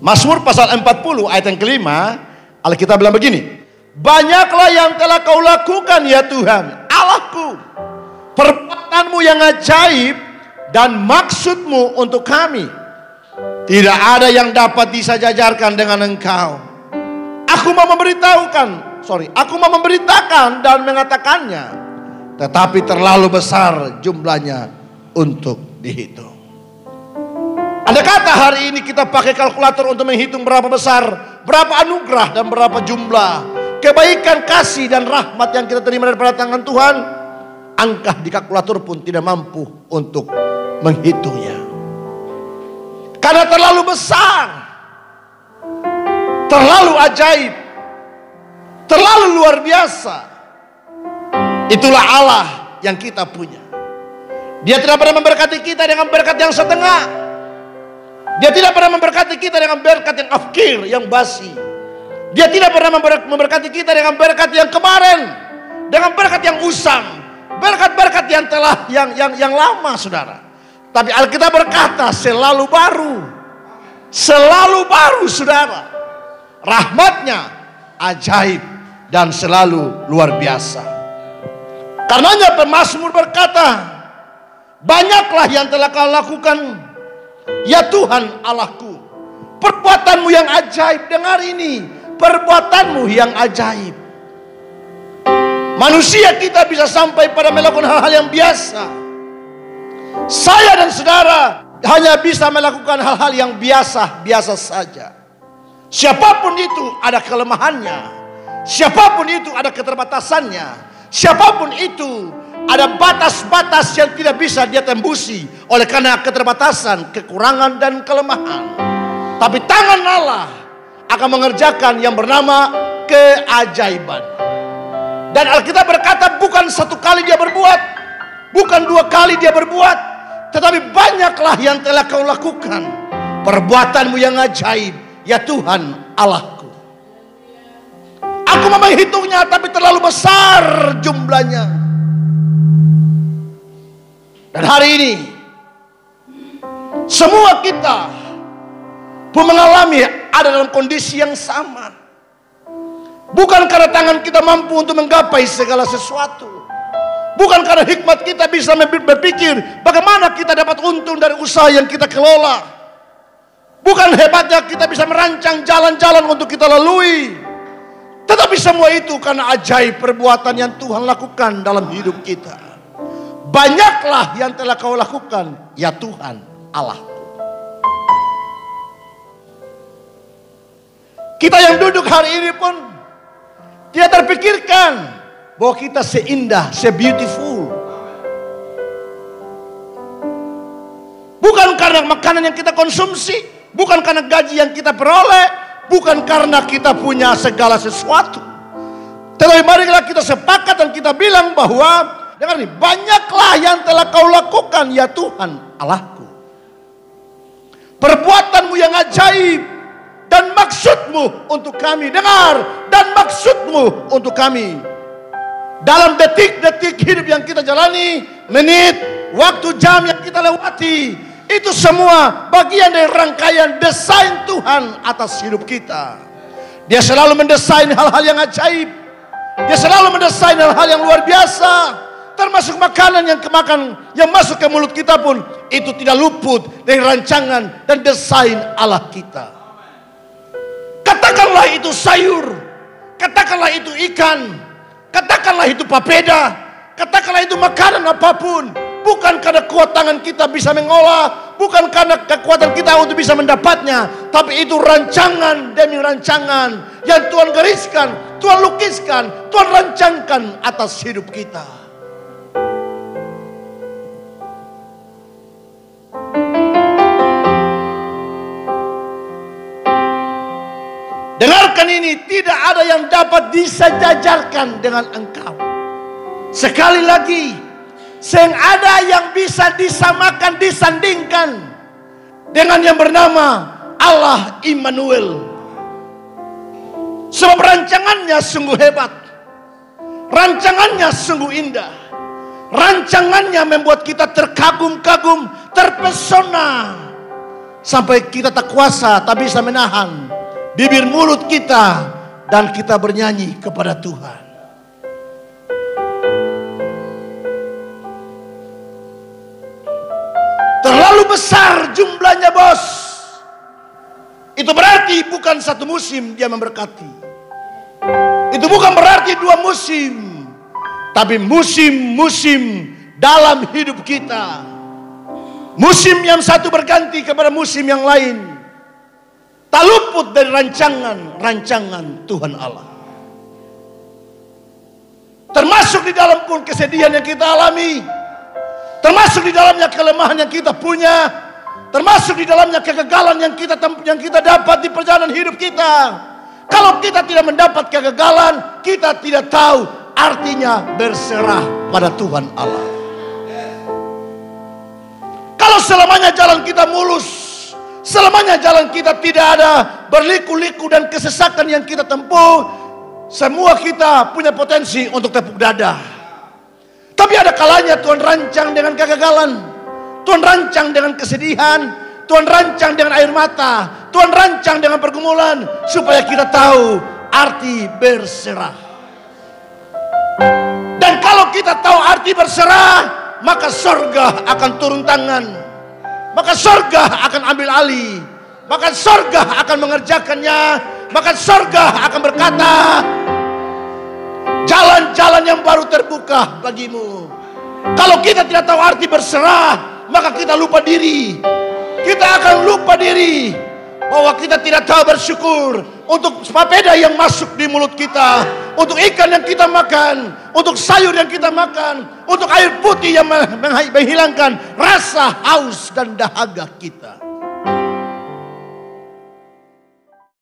Mazmur pasal 40 ayat yang kelima, Alkitab bilang begini. Banyaklah yang telah kau lakukan ya Tuhan, Allahku. Perbuatanmu yang ajaib dan maksudmu untuk kami. Tidak ada yang dapat disejajarkan dengan engkau. Aku mau memberitakan dan mengatakannya. Tetapi terlalu besar jumlahnya untuk dihitung. Ada kata hari ini kita pakai kalkulator untuk menghitung berapa besar, berapa anugerah dan berapa jumlah kebaikan, kasih dan rahmat yang kita terima daripada tangan Tuhan. Angka di kalkulator pun tidak mampu untuk menghitungnya. Karena terlalu besar, terlalu ajaib, terlalu luar biasa. Itulah Allah yang kita punya. Dia tidak pernah memberkati kita dengan berkat yang setengah. Dia tidak pernah memberkati kita dengan berkat yang afkir, yang basi. Dia tidak pernah memberkati kita dengan berkat yang kemarin, dengan berkat yang usang, berkat-berkat yang telah yang lama, saudara. Tapi Alkitab berkata selalu baru, saudara. Rahmatnya ajaib dan selalu luar biasa. Karenanya pemazmur berkata, banyaklah yang telah kau lakukan ya Tuhan Allahku. Perbuatanmu yang ajaib. Dengar ini, perbuatanmu yang ajaib. Manusia kita bisa sampai pada melakukan hal-hal yang biasa. Saya dan saudara hanya bisa melakukan hal-hal yang biasa saja. Siapapun itu ada kelemahannya, siapapun itu ada keterbatasannya, siapapun itu ada batas-batas yang tidak bisa dia tembusi oleh karena keterbatasan, kekurangan dan kelemahan. Tapi tangan Allah akan mengerjakan yang bernama keajaiban. Dan Alkitab berkata bukan satu kali dia berbuat, bukan dua kali dia berbuat, tetapi banyaklah yang telah kau lakukan. Perbuatanmu yang ajaib ya Tuhan Allahku. Aku mau menghitungnya tapi terlalu besar jumlahnya. Dan hari ini semua kita pun mengalami ada dalam kondisi yang sama. Bukan karena tangan kita mampu untuk menggapai segala sesuatu. Bukan karena hikmat kita bisa berpikir bagaimana kita dapat untung dari usaha yang kita kelola. Bukan hebatnya kita bisa merancang jalan-jalan untuk kita lalui. Tetapi semua itu karena ajaib perbuatan yang Tuhan lakukan dalam hidup kita. Banyaklah yang telah kau lakukan ya Tuhan Allah. Kita yang duduk hari ini pun tidak terpikirkan bahwa kita seindah, se-beautiful. Bukan karena makanan yang kita konsumsi, bukan karena gaji yang kita peroleh, bukan karena kita punya segala sesuatu. Tetapi marilah kita sepakat dan kita bilang bahwa, dengar nih, banyaklah yang telah kau lakukan ya Tuhan Allahku. Perbuatanmu yang ajaib dan maksudmu untuk kami. Dengar, dan maksudmu untuk kami. Dalam detik-detik hidup yang kita jalani, menit, waktu, jam yang kita lewati, itu semua bagian dari rangkaian desain Tuhan atas hidup kita. Dia selalu mendesain hal-hal yang ajaib. Dia selalu mendesain hal-hal yang luar biasa. Termasuk makanan yang masuk ke mulut kita pun itu tidak luput dari rancangan dan desain Allah kita. Katakanlah itu sayur, katakanlah itu ikan, katakanlah itu papeda, katakanlah itu makanan apapun. Bukan karena kuat tangan kita bisa mengolah, bukan karena kekuatan kita untuk bisa mendapatnya, tapi itu rancangan demi rancangan yang Tuhan gariskan, Tuhan lukiskan, Tuhan rancangkan atas hidup kita. Dengarkan ini, tidak ada yang dapat disejajarkan dengan engkau. Sekali lagi, seng ada yang bisa disamakan, disandingkan dengan yang bernama Allah Immanuel. Sebab rancangannya sungguh hebat, rancangannya sungguh indah, rancangannya membuat kita terkagum-kagum, terpesona. sampai kita tak kuasa, tak bisa menahan bibir mulut kita, dan kita bernyanyi kepada Tuhan. Terlalu besar jumlahnya, bos. Itu berarti bukan satu musim dia memberkati. Itu bukan berarti 2 musim, tapi musim-musim dalam hidup kita. Musim yang satu berganti kepada musim yang lain, tak luput dari rancangan Tuhan Allah. Termasuk di dalam pun kesedihan yang kita alami, termasuk di dalamnya kelemahan yang kita punya, termasuk di dalamnya kegagalan yang kita dapat di perjalanan hidup kita. Kalau kita tidak mendapat kegagalan, kita tidak tahu artinya berserah pada Tuhan Allah. Kalau selamanya jalan kita mulus, selamanya jalan kita tidak ada berliku-liku dan kesesakan yang kita tempuh, semua kita punya potensi untuk tepuk dada. Tapi ada kalanya Tuhan rancang dengan kegagalan, Tuhan rancang dengan kesedihan, Tuhan rancang dengan air mata, Tuhan rancang dengan pergumulan, supaya kita tahu arti berserah. Dan kalau kita tahu arti berserah, maka sorga akan turun tangan, maka sorga akan ambil alih, maka sorga akan mengerjakannya, maka sorga akan berkata, jalan-jalan yang baru terbuka bagimu. Kalau kita tidak tahu arti berserah, maka kita lupa diri. Kita akan lupa diri bahwa kita tidak tahu bersyukur untuk papeda yang masuk di mulut kita, untuk ikan yang kita makan, untuk sayur yang kita makan, untuk air putih yang menghilangkan rasa haus dan dahaga kita.